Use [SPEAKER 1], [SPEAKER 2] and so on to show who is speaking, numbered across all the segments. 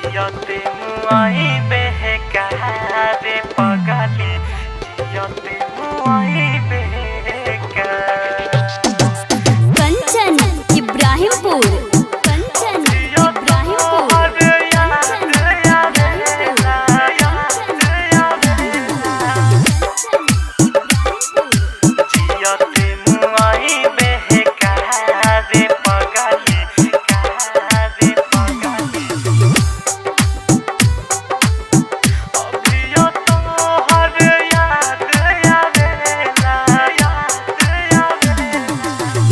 [SPEAKER 1] जियते मुआई बेकार पगली जियते मुआई बेकार।
[SPEAKER 2] कंचन इब्राहिमपुर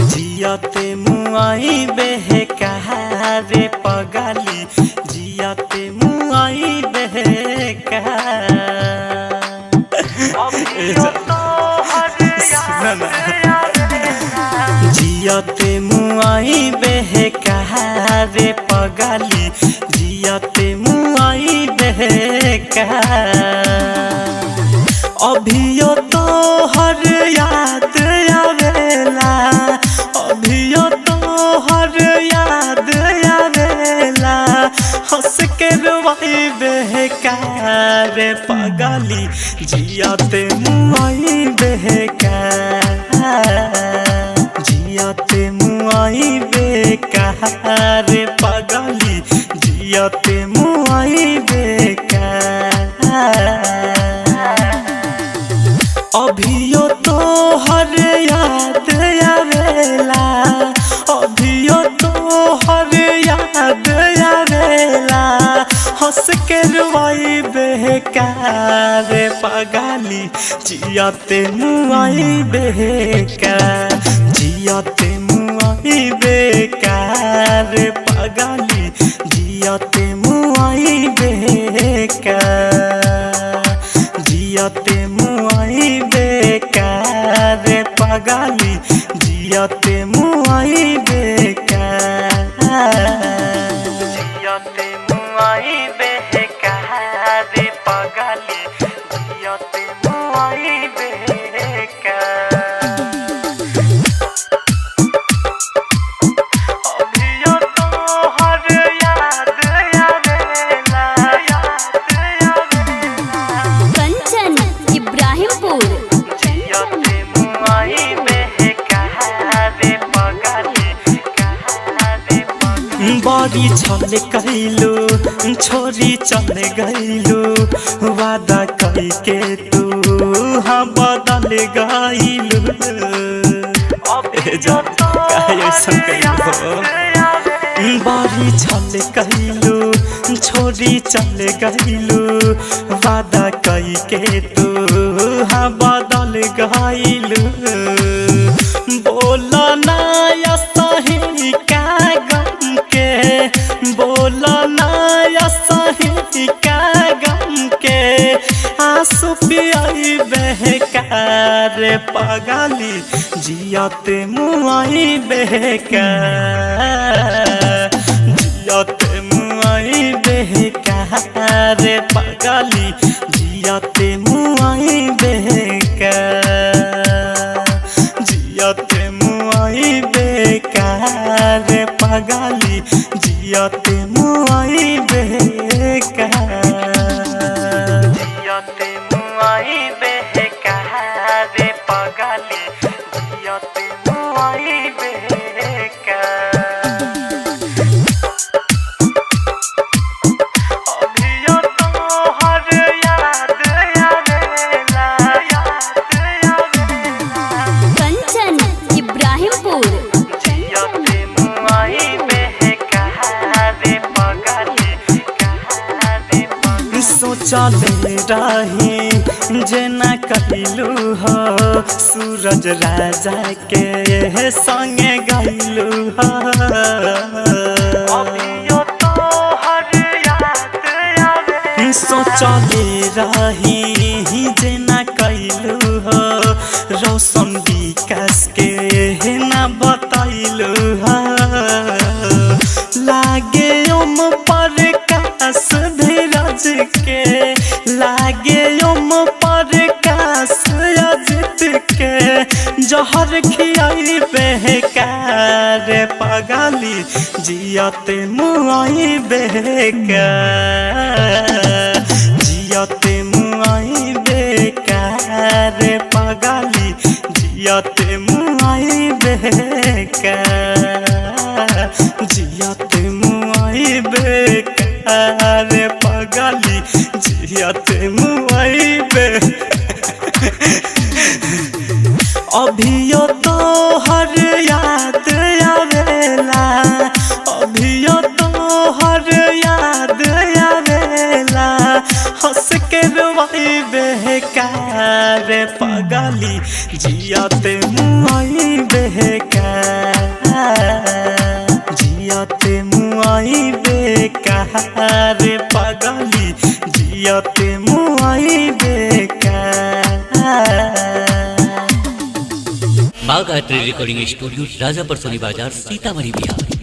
[SPEAKER 1] जियते मुआई बेकार पगली जियते मुआई बेकार। जियते मुआई बेकार पगली जियते मुआई बेकार। अभियो तो हर याद आवेला अभियो तो हर याद आवेला हंस के रुवाई बेकार पगली जियते मुआई बेकार। जियते मुआई बेकार पगली जियते मुआई बेकार। अभियो तो हर याद आवेला अभियो तो हर याद आवेला हंस के रुवाई बेकार पगली जियते मुआई बेकार। जियते मुआई बेकार पगली जियते मुआई बेकार। जियते मुआई बेकार पगली जियते मुआई बेकार। जियते मुआई बेकार पगली जियते मुआई बेकार। अभियो तो हर याद आवेला
[SPEAKER 2] कंचन इब्राहिमपुर
[SPEAKER 1] जियते मुआई बेकार पगली बड़ी छल कैलू छोरी चल गईलू वादा कई के तू हाँ बदल गईलू। बड़ी छल कैलू छोरी चल गईलू वादा कई के तू हाँ बदल गईलू। बोला ना या सही का गम के बोला ना या सही का गम के आंसू पियाई बेकार पगली जियते मुआई बेकार। जियते मुआई बेकार पगली जियते मुआई बेकार। जियते मुआई बेकार पगली जियते मुआई बेकार। जियते मुआई बेकार पगली जियते मुआई बेकार। अभियो तो हर याद आवेला
[SPEAKER 2] कंचन इब्राहिमपुर
[SPEAKER 1] जियते मुआई बेकार पगली सोचले रही जेना कहिलू हो सूरज राजा के संगे गईलू हो। अभियो तो हर याद आवेला सोचले रही जेना कहिलू हो रोशन विकास के ना बतैलू हो। लागे ओम पर कास धीरज के लागे ओम पर कास अजित के जहर खियाई बेकार पगली जियते मुआई बेकार जियते मुआई बेकार पगली जियते मुआई बेकार जियते मुआई बेकार पगली जियते मुआई अभियो तो हर याद आवेला अभियो तो हर याद आवेला हंस के रोई बेकार पगली जियते मुआई बेकार जियते मुआई बेकार पगली जियते मुआई बेकार।
[SPEAKER 3] बागायत्री रिकॉर्डिंग स्टूडियो राजापुर सोनी बाजार सीतामढ़ी बिहार।